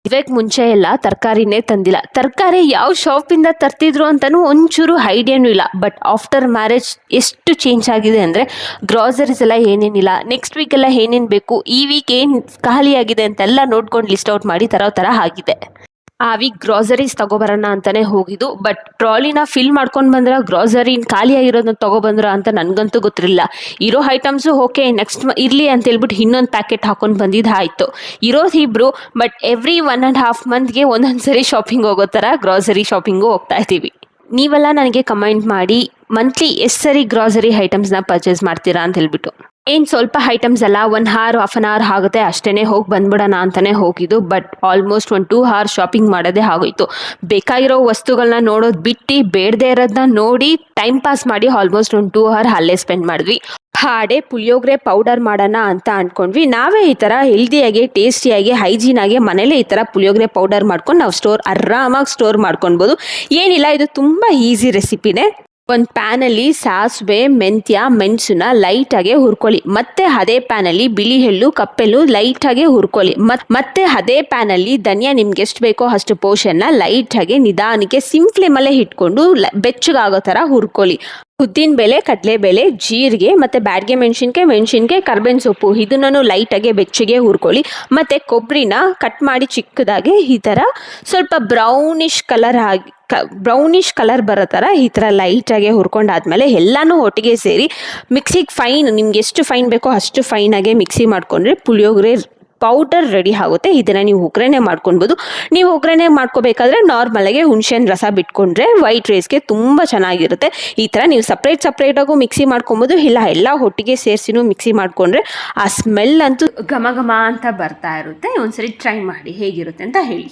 ಇವಕ್ಕೆ ಮುಂಚೆ ಎಲ್ಲ ತರಕಾರಿನೇ ತಂದಿಲ್ಲ. ತರಕಾರಿ ಯಾವ ಶಾಪಿಂದ ತರ್ತಿದ್ರು ಅಂತಲೂ ಒಂಚೂರು ಐಡಿಯಾನೂ ಇಲ್ಲ. ಬಟ್ ಆಫ್ಟರ್ ಮ್ಯಾರೇಜ್ ಎಷ್ಟು ಚೇಂಜ್ ಆಗಿದೆ ಅಂದರೆ ಗ್ರಾಸರೀಸ್ ಎಲ್ಲ ಏನೇನಿಲ್ಲ, ನೆಕ್ಸ್ಟ್ ವೀಕೆಲ್ಲ ಏನೇನು ಬೇಕು, ಈ ವೀಕ್ ಏನು ಖಾಲಿ ಆಗಿದೆ ಅಂತೆಲ್ಲ ನೋಡ್ಕೊಂಡು ಲಿಸ್ಟ್ ಔಟ್ ಮಾಡಿ ತರೋ ಥರ ಆಗಿದೆ. ಆ ವೀಕ್ ಗ್ರಾಸರೀಸ್ ತಗೊಬರೋಣ ಅಂತಾನೆ ಹೋಗಿದ್ದು. ಬಟ್ ಟ್ರಾಲಿನ ಫಿಲ್ ಮಾಡ್ಕೊಂಡು ಬಂದ್ರೆ ಗ್ರಾಸರಿ ಖಾಲಿ ಆಗಿರೋದನ್ನ ತಗೊಬಂದ್ರ ಅಂತ ನನಗಂತೂ ಗೊತ್ತಿರಲಿಲ್ಲ. ಇರೋ ಐಟಮ್ಸು ಓಕೆ ನೆಕ್ಸ್ಟ್ ಇರಲಿ ಅಂತ ಹೇಳ್ಬಿಟ್ಟು ಇನ್ನೊಂದು ಪ್ಯಾಕೆಟ್ ಹಾಕೊಂಡು ಬಂದಿದ್ದು ಆಯಿತು. ಇರೋದು ಇಬ್ಬರು, ಬಟ್ ಎವ್ರಿ 1.5 ಮಂತ್ಗೆ ಒಂದೊಂದು ಸರಿ ಶಾಪಿಂಗ್ ಹೋಗೋ ಥರ ಗ್ರಾಸರಿ ಶಾಪಿಂಗು ಹೋಗ್ತಾ ಇದ್ದೀವಿ. ನೀವೆಲ್ಲ ನನಗೆ ಕಮೆಂಟ್ ಮಾಡಿ ಮಂತ್ಲಿ ಎಷ್ಟು ಸರಿ ಗ್ರಾಸರಿ ಐಟಮ್ಸ್ನ ಪರ್ಚೇಸ್ ಮಾಡ್ತೀರಾ ಅಂತ ಹೇಳ್ಬಿಟ್ಟು. ಏನು ಸ್ವಲ್ಪ ಐಟಮ್ಸ್ ಎಲ್ಲ 1 hour 1/2 hour ಆಗುತ್ತೆ ಅಷ್ಟೇ, ಹೋಗಿ ಬಂದ್ಬಿಡೋಣ ಅಂತಲೇ ಹೋಗಿದ್ದು. ಬಟ್ ಆಲ್ಮೋಸ್ಟ್ 1-2 hours ಶಾಪಿಂಗ್ ಮಾಡೋದೇ ಆಗೋಯ್ತು. ಬೇಕಾಗಿರೋ ವಸ್ತುಗಳನ್ನ ನೋಡೋದು ಬಿಟ್ಟು ಬೇಡದೇ ಇರೋದನ್ನ ನೋಡಿ ಟೈಮ್ ಪಾಸ್ ಮಾಡಿ ಆಲ್ಮೋಸ್ಟ್ 1-2 hour ಅಲ್ಲೇ ಸ್ಪೆಂಡ್ ಮಾಡಿದ್ವಿ. ಹಾಡೆ ಪುಳಿಯೋಗರೆ ಪೌಡರ್ ಮಾಡೋಣ ಅಂತ ಅಂದ್ಕೊಂಡ್ವಿ. ನಾವೇ ಈ ಥರ ಹೆಲ್ದಿಯಾಗಿ ಟೇಸ್ಟಿಯಾಗಿ ಹೈಜೀನಾಗಿ ಮನೇಲೇ ಈ ಥರ ಪುಳಿಯೋಗರೆ ಪೌಡರ್ ಮಾಡ್ಕೊಂಡು ನಾವು ಆರಾಮಾಗಿ ಸ್ಟೋರ್ ಮಾಡ್ಕೊಳ್ಬೋದು. ಏನಿಲ್ಲ, ಇದು ತುಂಬ ಈಸಿ ರೆಸಿಪಿನೇ. ಒಂದು ಪ್ಯಾನಲ್ಲಿ ಸಾಸಿವೆ, ಮೆಂತ್ಯ, ಮೆಣಸನ್ನ ಲೈಟಾಗೆ ಹುರ್ಕೊಳ್ಳಿ. ಮತ್ತೆ ಅದೇ ಪ್ಯಾನಲ್ಲಿ ಬಿಳಿ ಎಳ್ಳು, ಕಪ್ಪೆಳ್ಳು ಲೈಟಾಗೆ ಹುರ್ಕೊಳ್ಳಿ. ಮತ್ತೆ ಅದೇ ಪ್ಯಾನಲ್ಲಿ ಧನಿಯಾ ನಿಮ್ಗೆ ಎಷ್ಟು ಬೇಕೋ ಅಷ್ಟು ಪೋರ್ಷನ್ನ ಲೈಟಾಗಿ ನಿಧಾನಕ್ಕೆ ಸಿಮ್ ಫ್ಲೇಮಲ್ಲೇ ಇಟ್ಕೊಂಡು ಬೆಚ್ಚಗಾಗೋ ಥರ ಹುರ್ಕೊಳ್ಳಿ. ಉದ್ದಿನಬೇಳೆ, ಕಡಲೆಬೇಳೆ, ಜೀರಿಗೆ ಮತ್ತು ಬ್ಯಾಡಗೆ ಮೆಣಸಿನ್ಕಾಯಿ, ಕರ್ಬೇವಿನ ಸೊಪ್ಪು ಇದನ್ನು ಲೈಟಾಗೆ ಬೆಚ್ಚಗೆ ಹುರ್ಕೊಳ್ಳಿ. ಮತ್ತು ಕೊಬ್ಬರಿನ ಕಟ್ ಮಾಡಿ ಚಿಕ್ಕದಾಗಿ ಈ ಥರ ಸ್ವಲ್ಪ ಬ್ರೌನಿಷ್ ಕಲರ್ ಬರೋ ಥರ ಈ ಥರ ಲೈಟಾಗೆ ಹುರ್ಕೊಂಡಾದ್ಮೇಲೆ ಎಲ್ಲನೂ ಒಟ್ಟಿಗೆ ಸೇರಿ ಮಿಕ್ಸಿಗೆ ನಿಮ್ಗೆ ಎಷ್ಟು ಫೈನ್ ಬೇಕೋ ಅಷ್ಟು ಫೈನಾಗೆ ಮಿಕ್ಸಿ ಮಾಡಿಕೊಂಡ್ರೆ ಪುಳಿಯೋಗರೆ ಪೌಡರ್ ರೆಡಿ ಆಗುತ್ತೆ. ಇದನ್ನು ನೀವು ಒಗ್ಗರಣೆ ಮಾಡ್ಕೊಳ್ಬೋದು. ನೀವು ಒಗ್ಗರಣೆ ಮಾಡ್ಕೋಬೇಕಾದ್ರೆ ನಾರ್ಮಲಾಗಿ ಹುಣಸೆಹಣ್ಣು ರಸ ಬಿಟ್ಕೊಂಡ್ರೆ ವೈಟ್ ರೈಸ್ಗೆ ತುಂಬ ಚೆನ್ನಾಗಿರುತ್ತೆ. ಈ ಥರ ನೀವು ಸಪ್ರೇಟಾಗೂ ಮಿಕ್ಸಿ ಮಾಡ್ಕೊಬೋದು, ಇಲ್ಲ ಎಲ್ಲ ಒಟ್ಟಿಗೆ ಸೇರಿಸಿನೂ ಮಿಕ್ಸಿ ಮಾಡಿಕೊಂಡ್ರೆ ಆ ಸ್ಮೆಲ್ ಅಂತೂ ಘಮ ಘಮ ಅಂತ ಬರ್ತಾ ಇರುತ್ತೆ. ಒಂದ್ಸರಿ ಟ್ರೈ ಮಾಡಿ ಹೇಗಿರುತ್ತೆ ಅಂತ ಹೇಳಿ.